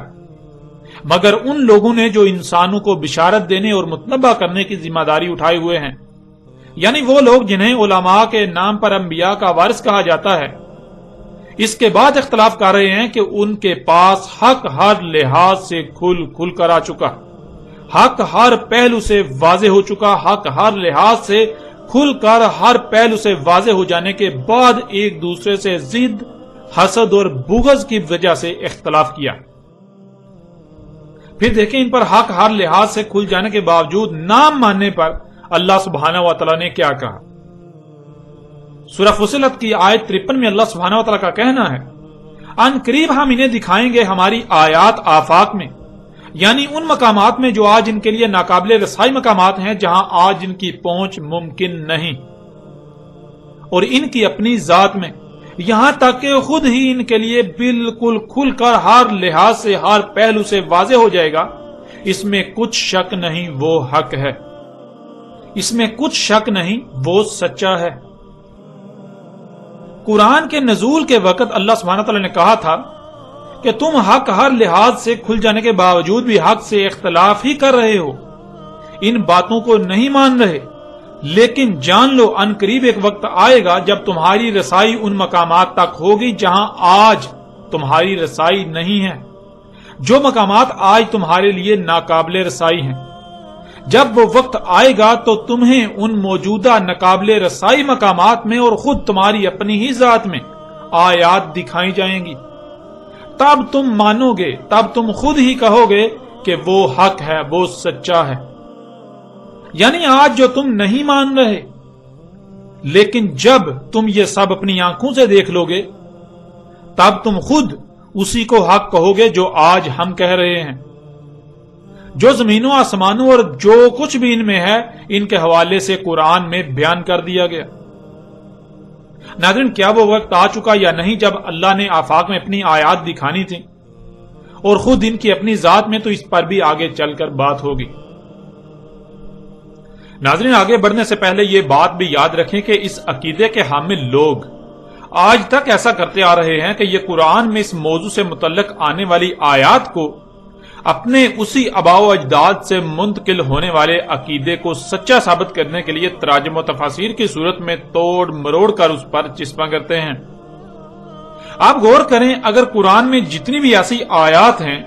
S1: مگر ان لوگوں نے جو انسانوں کو بشارت دینے اور متنبہ کرنے کی ذمہ داری اٹھائے ہوئے ہیں، یعنی وہ لوگ جنہیں علماء کے نام پر انبیاء کا وارث کہا جاتا ہے، اس کے بعد اختلاف کر رہے ہیں کہ ان کے پاس حق ہر لحاظ سے کھل کھل کر آ چکا، حق ہر پہلو سے واضح ہو چکا، حق ہر لحاظ سے کھل کر ہر پہلو سے واضح ہو جانے کے بعد ایک دوسرے سے ضد، حسد اور بغض کی وجہ سے اختلاف کیا۔ پھر دیکھیں ان پر حق ہر لحاظ سے کھل جانے کے باوجود نہ ماننے پر اللہ سبحانہ و تعالیٰ نے کیا کہا۔ سورہ فصلت کی آیت 53 میں اللہ سبحانہ و تعالیٰ کا کہنا ہے، ان قریب ہم انہیں دکھائیں گے ہماری آیات آفاق میں، یعنی ان مقامات میں جو آج ان کے لیے ناقابل رسائی مقامات ہیں، جہاں آج ان کی پہنچ ممکن نہیں، اور ان کی اپنی ذات میں، یہاں تک کہ خود ہی ان کے لیے بالکل کھل کر ہر لحاظ سے ہر پہلو سے واضح ہو جائے گا۔ اس میں کچھ شک نہیں وہ حق ہے، اس میں کچھ شک نہیں وہ سچا ہے۔ قرآن کے نزول کے وقت اللہ سبحانہ تعالیٰ نے کہا تھا کہ تم حق ہر لحاظ سے کھل جانے کے باوجود بھی حق سے اختلاف ہی کر رہے ہو، ان باتوں کو نہیں مان رہے، لیکن جان لو ان قریب ایک وقت آئے گا جب تمہاری رسائی ان مقامات تک ہوگی جہاں آج تمہاری رسائی نہیں ہے، جو مقامات آج تمہارے لیے ناقابل رسائی ہیں۔ جب وہ وقت آئے گا تو تمہیں ان موجودہ ناقابل رسائی مقامات میں اور خود تمہاری اپنی ہی ذات میں آیات دکھائی جائیں گی، تب تم مانو گے، تب تم خود ہی کہو گے کہ وہ حق ہے، وہ سچا ہے۔ یعنی آج جو تم نہیں مان رہے، لیکن جب تم یہ سب اپنی آنکھوں سے دیکھ لو گے تب تم خود اسی کو حق کہو گے جو آج ہم کہہ رہے ہیں۔ جو زمینوں آسمانوں اور جو کچھ بھی ان میں ہے، ان کے حوالے سے قرآن میں بیان کر دیا گیا۔ ناظرین، کیا وہ وقت آ چکا یا نہیں جب اللہ نے آفاق میں اپنی آیات دکھانی تھی، اور خود ان کی اپنی ذات میں تو اس پر بھی آگے چل کر بات ہوگی۔ ناظرین، آگے بڑھنے سے پہلے یہ بات بھی یاد رکھیں کہ اس عقیدے کے حامل لوگ آج تک ایسا کرتے آ رہے ہیں کہ یہ قرآن میں اس موضوع سے متعلق آنے والی آیات کو اپنے اسی آباء و اجداد سے منتقل ہونے والے عقیدے کو سچا ثابت کرنے کے لیے تراجم و تفاسیر کی صورت میں توڑ مروڑ کر اس پر چسپاں کرتے ہیں۔ آپ غور کریں، اگر قرآن میں جتنی بھی ایسی آیات ہیں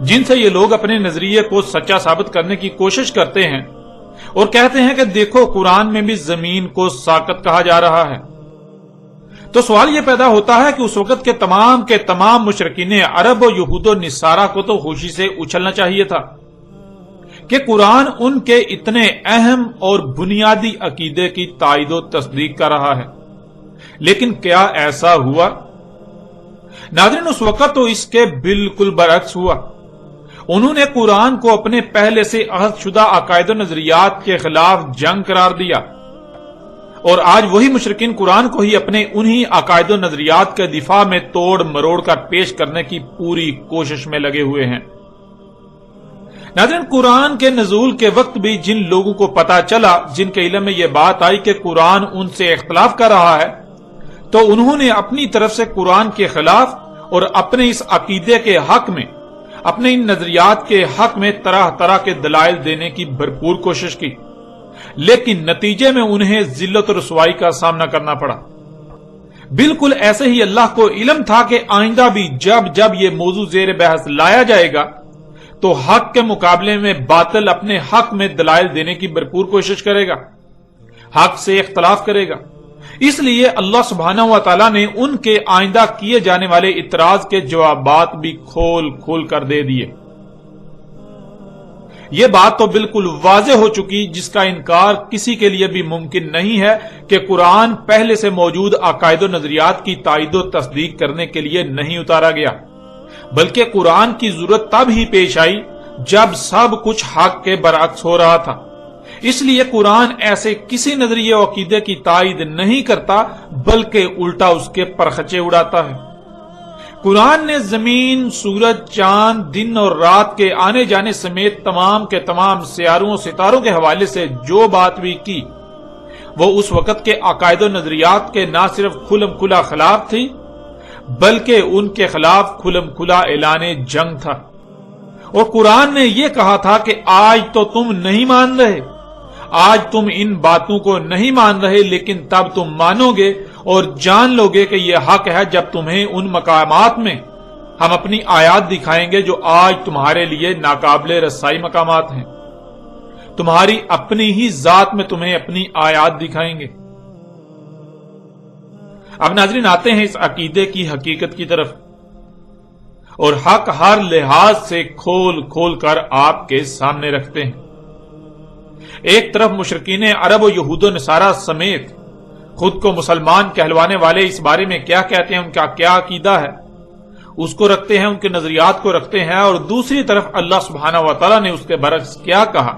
S1: جن سے یہ لوگ اپنے نظریے کو سچا ثابت کرنے کی کوشش کرتے ہیں اور کہتے ہیں کہ دیکھو قرآن میں بھی زمین کو ساقط کہا جا رہا ہے، تو سوال یہ پیدا ہوتا ہے کہ اس وقت کے تمام مشرکین عرب و یہود و نصارہ کو تو خوشی سے اچھلنا چاہیے تھا کہ قرآن ان کے اتنے اہم اور بنیادی عقیدے کی تائید و تصدیق کر رہا ہے، لیکن کیا ایسا ہوا؟ ناظرین، اس وقت تو اس کے بالکل برعکس ہوا۔ انہوں نے قرآن کو اپنے پہلے سے عہد شدہ عقائد و نظریات کے خلاف جنگ قرار دیا، اور آج وہی مشرکین قرآن کو ہی اپنے انہی عقائد و نظریات کے دفاع میں توڑ مروڑ کر پیش کرنے کی پوری کوشش میں لگے ہوئے ہیں۔ ناظرین، قرآن کے نزول کے وقت بھی جن لوگوں کو پتا چلا، جن کے علم میں یہ بات آئی کہ قرآن ان سے اختلاف کر رہا ہے، تو انہوں نے اپنی طرف سے قرآن کے خلاف اور اپنے اس عقیدے کے حق میں، اپنے ان نظریات کے حق میں طرح طرح کے دلائل دینے کی بھرپور کوشش کی، لیکن نتیجے میں انہیں ذلت و رسوائی کا سامنا کرنا پڑا۔ بالکل ایسے ہی اللہ کو علم تھا کہ آئندہ بھی جب یہ موضوع زیر بحث لایا جائے گا تو حق کے مقابلے میں باطل اپنے حق میں دلائل دینے کی بھرپور کوشش کرے گا، حق سے اختلاف کرے گا۔ اس لیے اللہ سبحانہ و تعالیٰ نے ان کے آئندہ کیے جانے والے اعتراض کے جوابات بھی کھول کھول کر دے دیے۔ یہ بات تو بالکل واضح ہو چکی، جس کا انکار کسی کے لیے بھی ممکن نہیں ہے، کہ قرآن پہلے سے موجود عقائد و نظریات کی تائید و تصدیق کرنے کے لیے نہیں اتارا گیا، بلکہ قرآن کی ضرورت تب ہی پیش آئی جب سب کچھ حق کے برعکس ہو رہا تھا۔ اس لیے قرآن ایسے کسی نظریے و عقیدے کی تائید نہیں کرتا، بلکہ الٹا اس کے پرخچے اڑاتا ہے۔ قرآن نے زمین، سورج، چاند، دن اور رات کے آنے جانے سمیت تمام کے تمام سیاروں و ستاروں کے حوالے سے جو بات بھی کی، وہ اس وقت کے عقائد و نظریات کے نہ صرف کھلم کھلا خلاف تھی، بلکہ ان کے خلاف کھلم کھلا اعلان جنگ تھا۔ اور قرآن نے یہ کہا تھا کہ آج تو تم نہیں مان رہے، آج تم ان باتوں کو نہیں مان رہے، لیکن تب تم مانو گے اور جان لو گے کہ یہ حق ہے جب تمہیں ان مقامات میں ہم اپنی آیات دکھائیں گے جو آج تمہارے لیے ناقابل رسائی مقامات ہیں۔ تمہاری اپنی ہی ذات میں تمہیں اپنی آیات دکھائیں گے۔ اب ناظرین، آتے ہیں اس عقیدے کی حقیقت کی طرف، اور حق ہر لحاظ سے کھول کھول کر آپ کے سامنے رکھتے ہیں۔ ایک طرف مشرکین عرب و یہود و نصارہ سمیت خود کو مسلمان کہلوانے والے اس بارے میں کیا کہتے ہیں، ان کا کیا عقیدہ ہے، اس کو رکھتے ہیں، ان کے نظریات کو رکھتے ہیں، اور دوسری طرف اللہ سبحانہ و تعالیٰ نے اس کے برعکس کیا کہا،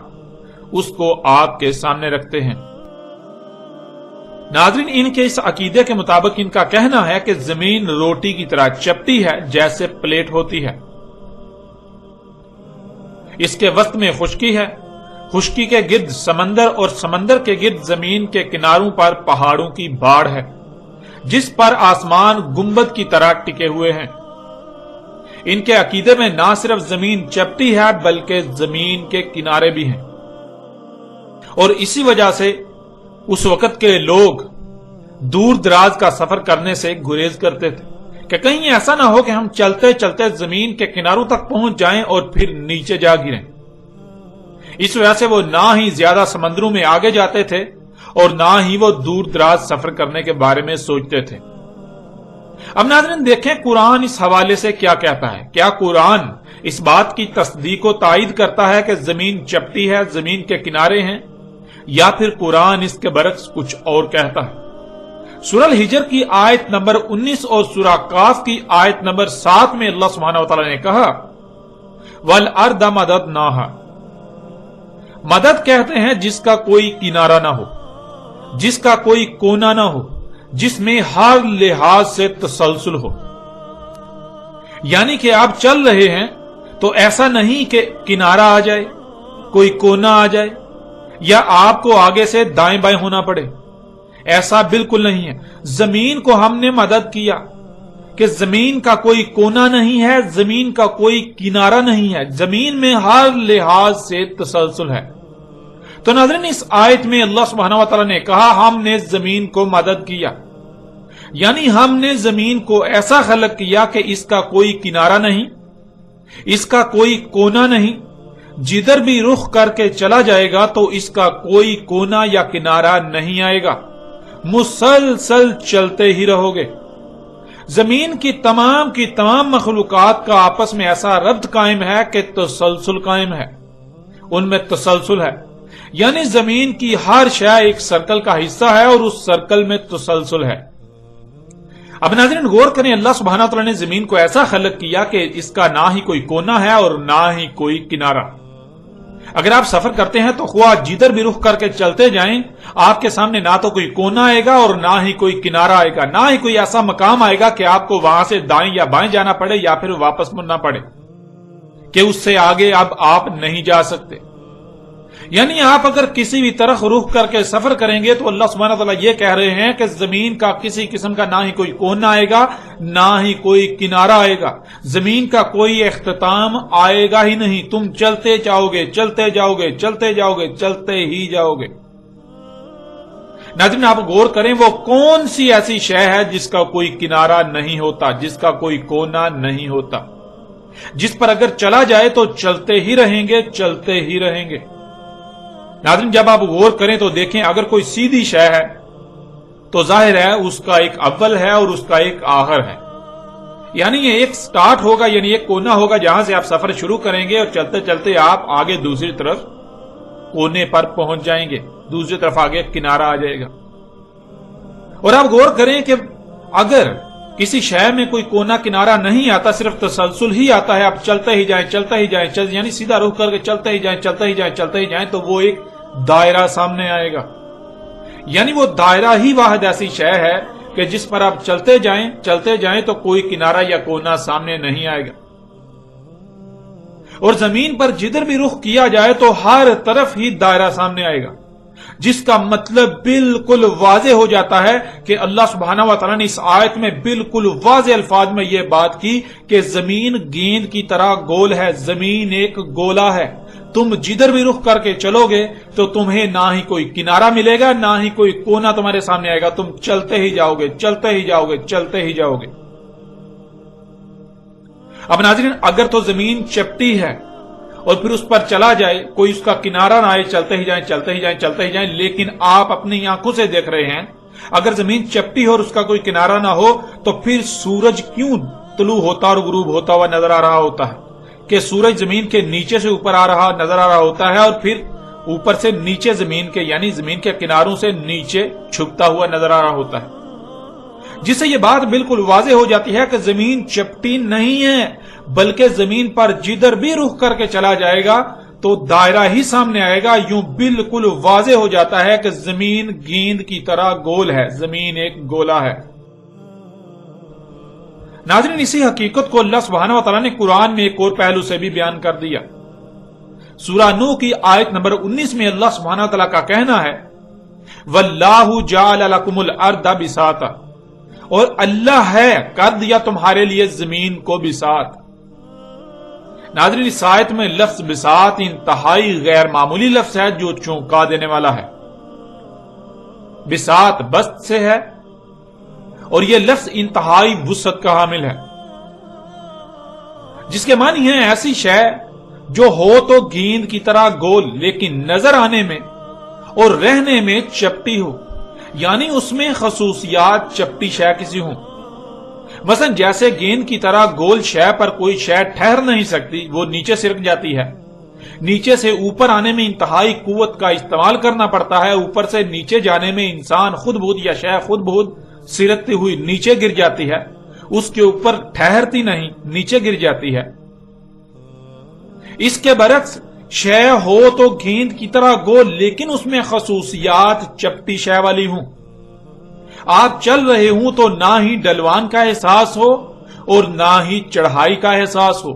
S1: اس کو آپ کے سامنے رکھتے ہیں۔ ناظرین، ان کے اس عقیدے کے مطابق ان کا کہنا ہے کہ زمین روٹی کی طرح چپٹی ہے جیسے پلیٹ ہوتی ہے، اس کے وسط میں خشکی ہے، خشکی کے گرد سمندر، اور سمندر کے گرد زمین کے کناروں پر پہاڑوں کی باڑ ہے جس پر آسمان گنبد کی طرح ٹکے ہوئے ہیں۔ ان کے عقیدے میں نہ صرف زمین چپٹی ہے بلکہ زمین کے کنارے بھی ہیں، اور اسی وجہ سے اس وقت کے لوگ دور دراز کا سفر کرنے سے گریز کرتے تھے کہ کہیں ایسا نہ ہو کہ ہم چلتے چلتے زمین کے کناروں تک پہنچ جائیں اور پھر نیچے جا گریں۔ اس وجہ سے وہ نہ ہی زیادہ سمندروں میں آگے جاتے تھے اور نہ ہی وہ دور دراز سفر کرنے کے بارے میں سوچتے تھے۔ اب ناظرین دیکھیں قرآن اس حوالے سے کیا کہتا ہے۔ کیا قرآن اس بات کی تصدیق و تائید کرتا ہے کہ زمین چپٹی ہے، زمین کے کنارے ہیں، یا پھر قرآن اس کے برعکس کچھ اور کہتا ہے؟ سورہ الحجر کی آیت نمبر 19 اور سورہ قاف کی آیت نمبر 7 میں اللہ سبحانہ وتعالی نے کہا وَالْأَرْضَ مَدَدْنَاهَا، مدد کہتے ہیں جس کا کوئی کنارہ نہ ہو، جس کا کوئی کونا نہ ہو، جس میں ہر لحاظ سے تسلسل ہو. یعنی کہ آپ چل رہے ہیں تو ایسا نہیں کہ کنارہ آ جائے، کوئی کونا آ جائے، یا آپ کو آگے سے دائیں بائیں ہونا پڑے. ایسا بالکل نہیں ہے. زمین کو ہم نے مدد کیا کہ زمین کا کوئی کونا نہیں ہے، زمین کا کوئی کنارہ نہیں ہے، زمین میں ہر لحاظ سے تسلسل ہے. تو ناظرین، اس آیت میں اللہ سبحانہ و تعالی نے کہا ہم نے زمین کو مدد کیا، یعنی ہم نے زمین کو ایسا خلق کیا کہ اس کا کوئی کنارہ نہیں، اس کا کوئی کونا نہیں. جدھر بھی رخ کر کے چلا جائے گا تو اس کا کوئی کونا یا کنارہ نہیں آئے گا، مسلسل چلتے ہی رہو گے. زمین کی تمام مخلوقات کا آپس میں ایسا ربط قائم ہے کہ تسلسل قائم ہے، ان میں تسلسل ہے. یعنی زمین کی ہر شے ایک سرکل کا حصہ ہے اور اس سرکل میں تسلسل ہے. اب ناظرین غور کریں، اللہ سبحانہ تعالیٰ نے زمین کو ایسا خلق کیا کہ اس کا نہ ہی کوئی کونا ہے اور نہ ہی کوئی کنارہ. اگر آپ سفر کرتے ہیں تو خواہ جدھر بھی رخ کر کے چلتے جائیں، آپ کے سامنے نہ تو کوئی کونا آئے گا اور نہ ہی کوئی کنارہ آئے گا، نہ ہی کوئی ایسا مقام آئے گا کہ آپ کو وہاں سے دائیں یا بائیں جانا پڑے یا پھر واپس مڑنا پڑے کہ اس سے آگے اب آپ نہیں جا سکتے. یعنی آپ اگر کسی بھی طرف رخ کر کے سفر کریں گے تو اللہ سبحانہ تعالیٰ یہ کہہ رہے ہیں کہ زمین کا کسی قسم کا نہ ہی کوئی کونا آئے گا، نہ ہی کوئی کنارہ آئے گا، زمین کا کوئی اختتام آئے گا ہی نہیں. تم چلتے جاؤ گے، چلتے جاؤ گے، چلتے جاؤ گے، چلتے ہی جاؤ گے. ناظرین آپ غور کریں، وہ کون سی ایسی شے ہے جس کا کوئی کنارہ نہیں ہوتا، جس کا کوئی کونا نہیں ہوتا، جس پر اگر چلا جائے تو چلتے ہی رہیں گے، چلتے ہی رہیں گے. ناظرین جب آپ غور کریں تو دیکھیں، اگر کوئی سیدھی شے ہے تو ظاہر ہے اس کا ایک اول ہے اور اس کا ایک آخر ہے. یعنی یہ ایک سٹارٹ ہوگا، یعنی ایک کونا ہوگا جہاں سے آپ سفر شروع کریں گے اور چلتے چلتے آپ آگے دوسری طرف کونے پر پہنچ جائیں گے، دوسری طرف آگے کنارہ آ جائے گا. اور آپ غور کریں کہ اگر کسی شے میں کوئی کونا کنارہ نہیں آتا، صرف تسلسل ہی آتا ہے، آپ چلتے ہی جائیں، چلتے ہی جائیں، یعنی سیدھا رخ کر کے چلتے ہی جائیں، چلتے ہی جائیں، چلتے ہی جائیں، تو وہ ایک دائرہ سامنے آئے گا. یعنی وہ دائرہ ہی واحد ایسی شے ہے کہ جس پر آپ چلتے جائیں تو کوئی کنارہ یا کونا سامنے نہیں آئے گا. اور زمین پر جدھر بھی رخ کیا جائے تو ہر طرف ہی دائرہ سامنے آئے گا، جس کا مطلب بالکل واضح ہو جاتا ہے کہ اللہ سبحانہ و تعالیٰ نے اس آیت میں بالکل واضح الفاظ میں یہ بات کی کہ زمین گیند کی طرح گول ہے، زمین ایک گولا ہے. تم جدھر بھی رخ کر کے چلو گے تو تمہیں نہ ہی کوئی کنارہ ملے گا، نہ ہی کوئی کونا تمہارے سامنے آئے گا، تم چلتے ہی جاؤ گے، چلتے ہی جاؤ گے، چلتے ہی جاؤ گے. اب ناظرین اگر تو زمین چپٹی ہے اور پھر اس پر چلا جائے، کوئی اس کا کنارہ نہ آئے، چلتے ہی جائیں، چلتے ہی جائیں، چلتے ہی جائیں، لیکن آپ اپنی آنکھوں سے دیکھ رہے ہیں اگر زمین چپٹی ہو اور اس کا کوئی کنارہ نہ ہو تو پھر سورج کیوں طلوع ہوتا اور غروب ہوتا ہوا نظر آ رہا ہوتا ہے؟ کہ سورج زمین کے نیچے سے اوپر آ رہا نظر آ رہا ہوتا ہے اور پھر اوپر سے نیچے زمین کے، یعنی زمین کے کناروں سے نیچے چھپتا ہوا نظر آ رہا ہوتا ہے، جس سے یہ بات بالکل واضح ہو جاتی ہے کہ زمین چپٹی نہیں ہے، بلکہ زمین پر جدھر بھی رخ کر کے چلا جائے گا تو دائرہ ہی سامنے آئے گا. یوں بالکل واضح ہو جاتا ہے کہ زمین گیند کی طرح گول ہے، زمین ایک گولا ہے. ناظرین اسی حقیقت کو اللہ سبحانہ و تعالیٰ نے قرآن میں ایک اور پہلو سے بھی بیان کر دیا. سورہ نوح کی آیت نمبر 19 میں اللہ سبحانہ و تعالیٰ کا کہنا ہے وَاللَّهُ جَعَلَ لَكُمُ الْأَرْضَ بِسَاطًا، اور اللہ ہے کر دیا تمہارے لیے زمین کو بساط. ناظرین اس آیت میں لفظ بساط انتہائی غیر معمولی لفظ ہے جو چونکا دینے والا ہے. بساط بسط سے ہے اور یہ لفظ انتہائی وسعت کا حامل ہے، جس کے معنی ہے ایسی شے جو ہو تو گیند کی طرح گول لیکن نظر آنے میں اور رہنے میں چپٹی ہو، یعنی اس میں خصوصیات چپٹی شے کسی ہوں. مثلا جیسے گیند کی طرح گول شے پر کوئی شے ٹھہر نہیں سکتی، وہ نیچے سرک جاتی ہے، نیچے سے اوپر آنے میں انتہائی قوت کا استعمال کرنا پڑتا ہے، اوپر سے نیچے جانے میں انسان خود بخود یا شے خود بخود سرکتی ہوئی نیچے گر جاتی ہے، اس کے اوپر ٹھہرتی نہیں، نیچے گر جاتی ہے. اس کے برعکس شے ہو تو گیند کی طرح گول لیکن اس میں خصوصیات چپٹی شے والی ہوں. آپ چل رہے ہوں تو نہ ہی ڈلوان کا احساس ہو اور نہ ہی چڑھائی کا احساس ہو،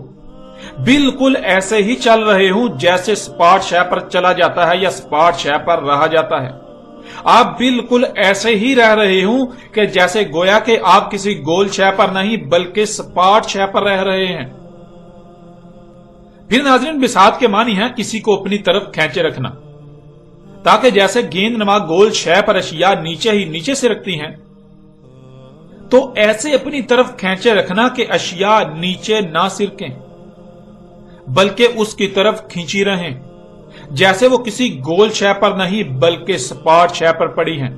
S1: بالکل ایسے ہی چل رہے ہوں جیسے سپاٹ شے پر چلا جاتا ہے یا سپاٹ شے پر رہا جاتا ہے۔ آپ بالکل ایسے ہی رہ رہے ہوں کہ جیسے گویا کہ آپ کسی گول شے پر نہیں بلکہ سپاٹ شے پر رہ رہے ہیں۔ پھر ناظرین، بساط کے معنی ہے کسی کو اپنی طرف کھینچے رکھنا، تاکہ جیسے گیند نما گول شے پر اشیاء نیچے ہی نیچے سے رکھتی ہیں، تو ایسے اپنی طرف کھینچے رکھنا کہ اشیاء نیچے نہ سرکیں بلکہ اس کی طرف کھینچی رہیں، جیسے وہ کسی گول شے پر نہیں بلکہ سپاٹ شے پر پڑی ہیں،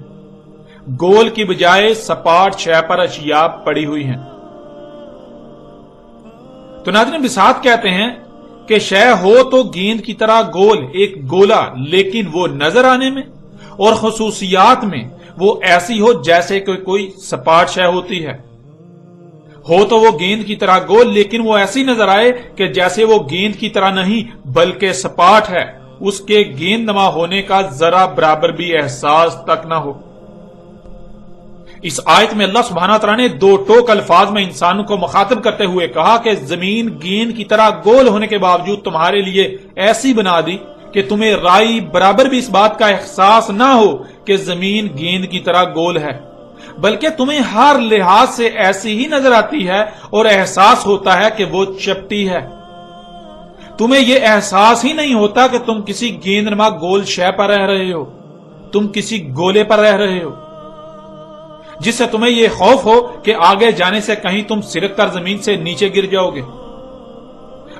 S1: گول کی بجائے سپاٹ شے پر اشیاء پڑی ہوئی ہیں۔ تو ناظرین، بساط کہتے ہیں کہ شے ہو تو گیند کی طرح گول، ایک گولا، لیکن وہ نظر آنے میں اور خصوصیات میں وہ ایسی ہو جیسے کہ کوئی سپاٹ شے ہوتی ہے۔ ہو تو وہ گیند کی طرح گول، لیکن وہ ایسی نظر آئے کہ جیسے وہ گیند کی طرح نہیں بلکہ سپاٹ ہے، اس کے گیند نما ہونے کا ذرا برابر بھی احساس تک نہ ہو۔ اس آیت میں اللہ سبحانہ تعالیٰ نے دو ٹوک الفاظ میں انسانوں کو مخاطب کرتے ہوئے کہا کہ زمین گیند کی طرح گول ہونے کے باوجود تمہارے لیے ایسی بنا دی کہ تمہیں رائی برابر بھی اس بات کا احساس نہ ہو کہ زمین گیند کی طرح گول ہے، بلکہ تمہیں ہر لحاظ سے ایسی ہی نظر آتی ہے اور احساس ہوتا ہے کہ وہ چپٹی ہے۔ تمہیں یہ احساس ہی نہیں ہوتا کہ تم کسی گیند نما گول شے پر رہ رہے ہو، تم کسی گولے پر رہ رہے ہو، جس سے تمہیں یہ خوف ہو کہ آگے جانے سے کہیں تم سرک کر زمین سے نیچے گر جاؤ گے،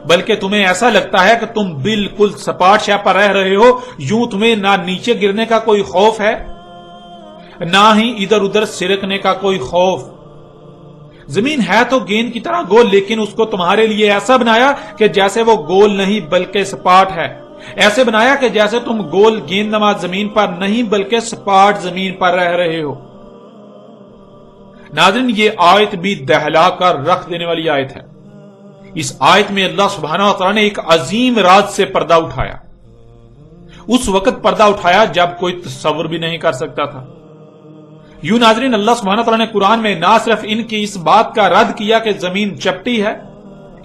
S1: بلکہ تمہیں ایسا لگتا ہے کہ تم بالکل سپاٹ شے پر رہ رہے ہو، یوں تمہیں نہ نیچے گرنے کا کوئی خوف ہے نہ ہی ادھر ادھر سرکنے کا کوئی خوف۔ زمین ہے تو گیند کی طرح گول، لیکن اس کو تمہارے لیے ایسا بنایا کہ جیسے وہ گول نہیں بلکہ سپاٹ ہے، ایسے بنایا کہ جیسے تم گول گیند نما زمین پر نہیں بلکہ سپاٹ زمین پر رہ رہے ہو۔ ناظرین، یہ آیت بھی دہلا کر رکھ دینے والی آیت ہے۔ اس آیت میں اللہ سبحانہ وتعالی نے ایک عظیم راز سے پردہ اٹھایا، اس وقت پردہ اٹھایا جب کوئی تصور بھی نہیں کر سکتا تھا۔ یوں ناظرین، اللہ سبحانہ تعالیٰ نے قرآن میں نہ صرف ان کی اس بات کا رد کیا کہ زمین چپٹی ہے،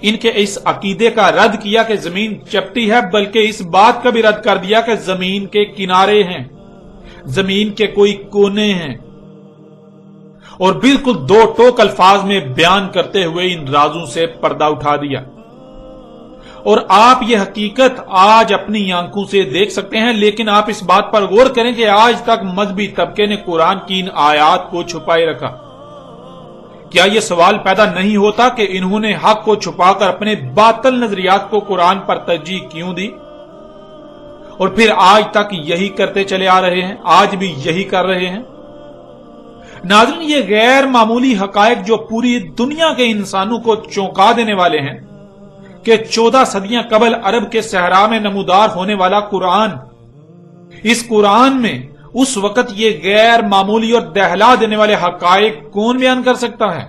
S1: ان کے اس عقیدے کا رد کیا کہ زمین چپٹی ہے، بلکہ اس بات کا بھی رد کر دیا کہ زمین کے کنارے ہیں، زمین کے کوئی کونے ہیں، اور بالکل دو ٹوک الفاظ میں بیان کرتے ہوئے ان رازوں سے پردہ اٹھا دیا۔ اور آپ یہ حقیقت آج اپنی آنکھوں سے دیکھ سکتے ہیں، لیکن آپ اس بات پر غور کریں کہ آج تک مذہبی طبقے نے قرآن کی ان آیات کو چھپائے رکھا۔ کیا یہ سوال پیدا نہیں ہوتا کہ انہوں نے حق کو چھپا کر اپنے باطل نظریات کو قرآن پر ترجیح کیوں دی؟ اور پھر آج تک یہی کرتے چلے آ رہے ہیں، آج بھی یہی کر رہے ہیں۔ ناظرین، یہ غیر معمولی حقائق جو پوری دنیا کے انسانوں کو چونکا دینے والے ہیں کہ 14 صدیاں قبل عرب کے صحرا میں نمودار ہونے والا قرآن، اس قرآن میں اس وقت یہ غیر معمولی اور دہلا دینے والے حقائق کون بیان کر سکتا ہے؟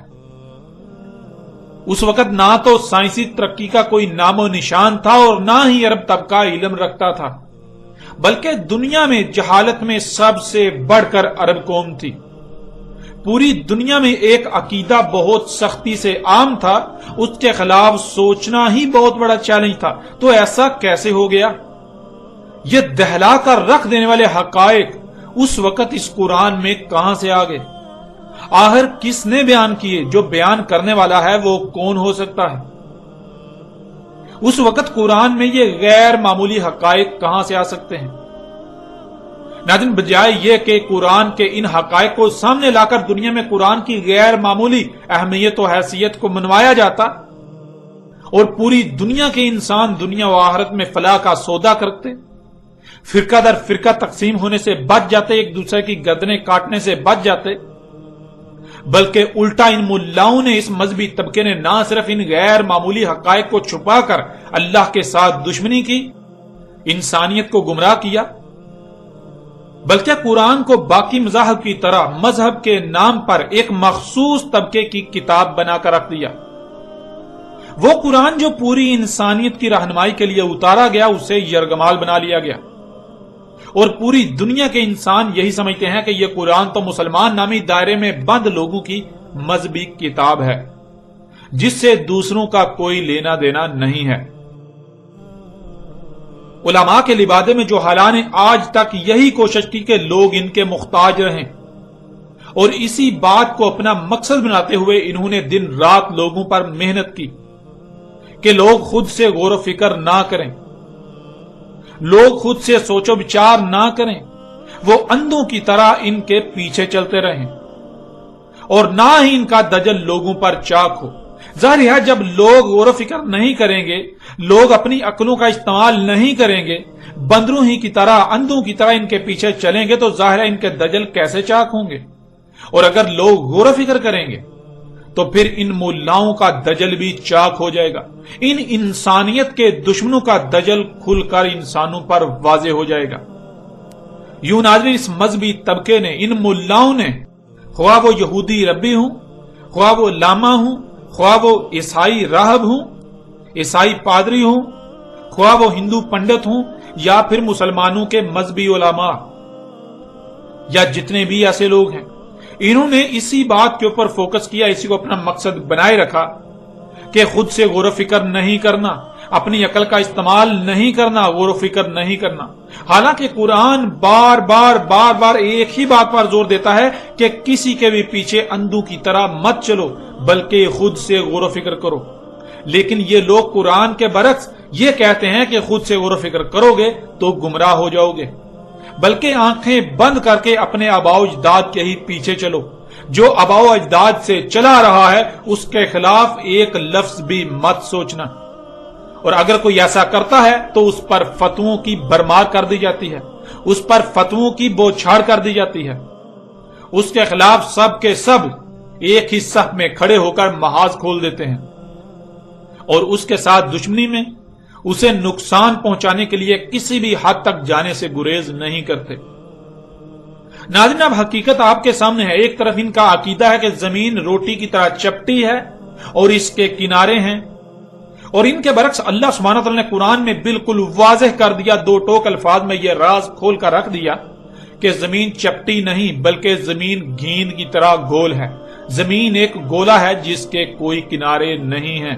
S1: اس وقت نہ تو سائنسی ترقی کا کوئی نام و نشان تھا اور نہ ہی عرب طبقہ علم رکھتا تھا، بلکہ دنیا میں جہالت میں سب سے بڑھ کر عرب قوم تھی۔ پوری دنیا میں ایک عقیدہ بہت سختی سے عام تھا، اس کے خلاف سوچنا ہی بہت بڑا چیلنج تھا۔ تو ایسا کیسے ہو گیا؟ یہ دہلا کر رکھ دینے والے حقائق اس وقت اس قرآن میں کہاں سے آ گئے؟ آخر کس نے بیان کیے؟ جو بیان کرنے والا ہے وہ کون ہو سکتا ہے؟ اس وقت قرآن میں یہ غیر معمولی حقائق کہاں سے آ سکتے ہیں؟ ناظرین، بجائے یہ کہ قرآن کے ان حقائق کو سامنے لا کر دنیا میں قرآن کی غیر معمولی اہمیت و حیثیت کو منوایا جاتا اور پوری دنیا کے انسان دنیا و آخرت میں فلاح کا سودا کرتے، فرقہ در فرقہ تقسیم ہونے سے بچ جاتے، ایک دوسرے کی گردنیں کاٹنے سے بچ جاتے، بلکہ الٹا ان ملاؤں نے، اس مذہبی طبقے نے نہ صرف ان غیر معمولی حقائق کو چھپا کر اللہ کے ساتھ دشمنی کی، انسانیت کو گمراہ کیا، بلکہ قرآن کو باقی مذاہب کی طرح مذہب کے نام پر ایک مخصوص طبقے کی کتاب بنا کر رکھ دیا۔ وہ قرآن جو پوری انسانیت کی رہنمائی کے لیے اتارا گیا، اسے یرغمال بنا لیا گیا، اور پوری دنیا کے انسان یہی سمجھتے ہیں کہ یہ قرآن تو مسلمان نامی دائرے میں بند لوگوں کی مذہبی کتاب ہے جس سے دوسروں کا کوئی لینا دینا نہیں ہے۔ علماء کے لبادے میں جو حالان نے آج تک یہی کوشش کی کہ لوگ ان کے محتاج رہیں، اور اسی بات کو اپنا مقصد بناتے ہوئے انہوں نے دن رات لوگوں پر محنت کی کہ لوگ خود سے غور و فکر نہ کریں، لوگ خود سے سوچ و بچار نہ کریں، وہ اندھوں کی طرح ان کے پیچھے چلتے رہیں، اور نہ ہی ان کا دجل لوگوں پر چاک ہو۔ ظاہر ہے جب لوگ غور و فکر نہیں کریں گے، لوگ اپنی عقلوں کا استعمال نہیں کریں گے، بندروں ہی کی طرح اندھوں کی طرح ان کے پیچھے چلیں گے، تو ظاہر ہے ان کے دجل کیسے چاک ہوں گے؟ اور اگر لوگ غور و فکر کریں گے تو پھر ان ملاؤں کا دجل بھی چاک ہو جائے گا، ان انسانیت کے دشمنوں کا دجل کھل کر انسانوں پر واضح ہو جائے گا۔ یوں ناظرین، اس مذہبی طبقے نے، ان ملاؤں نے، خواہ وہ یہودی ربی ہوں، خواہ وہ لاما ہوں، خواہ وہ عیسائی راہب ہوں، عیسائی پادری ہوں، خواہ وہ ہندو پنڈت ہوں، یا پھر مسلمانوں کے مذہبی علماء، یا جتنے بھی ایسے لوگ ہیں، انہوں نے اسی بات کے اوپر فوکس کیا، اسی کو اپنا مقصد بنائے رکھا کہ خود سے غور و فکر نہیں کرنا، اپنی عقل کا استعمال نہیں کرنا، غور و فکر نہیں کرنا۔ حالانکہ قرآن بار بار ایک ہی بات پر زور دیتا ہے کہ کسی کے بھی پیچھے اندھوں کی طرح مت چلو، بلکہ خود سے غور و فکر کرو۔ لیکن یہ لوگ قرآن کے برعکس یہ کہتے ہیں کہ خود سے غور و فکر کرو گے تو گمراہ ہو جاؤ گے، بلکہ آنکھیں بند کر کے اپنے آباء و اجداد کے ہی پیچھے چلو۔ جو آباء و اجداد سے چلا رہا ہے اس کے خلاف ایک لفظ بھی مت سوچنا، اور اگر کوئی ایسا کرتا ہے تو اس پر فتووں کی برمار کر دی جاتی ہے، اس پر فتووں کی بوچھاڑ کر دی جاتی ہے، اس کے خلاف سب کے سب ایک ہی صف میں کھڑے ہو کر محاذ کھول دیتے ہیں، اور اس کے ساتھ دشمنی میں اسے نقصان پہنچانے کے لیے کسی بھی حد تک جانے سے گریز نہیں کرتے۔ ناظرین، اب حقیقت آپ کے سامنے ہے۔ ایک طرف ان کا عقیدہ ہے کہ زمین روٹی کی طرح چپٹی ہے اور اس کے کنارے ہیں، اور ان کے برعکس اللہ سبحانہ وتعالی نے قرآن میں بالکل واضح کر دیا، دو ٹوک الفاظ میں یہ راز کھول کر رکھ دیا کہ زمین چپٹی نہیں بلکہ زمین گیند کی طرح گول ہے، زمین ایک گولا ہے جس کے کوئی کنارے نہیں ہیں۔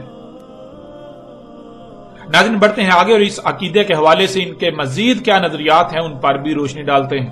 S1: ناظرین، بڑھتے ہیں آگے اور اس عقیدے کے حوالے سے ان کے مزید کیا نظریات ہیں ان پر بھی روشنی ڈالتے ہیں۔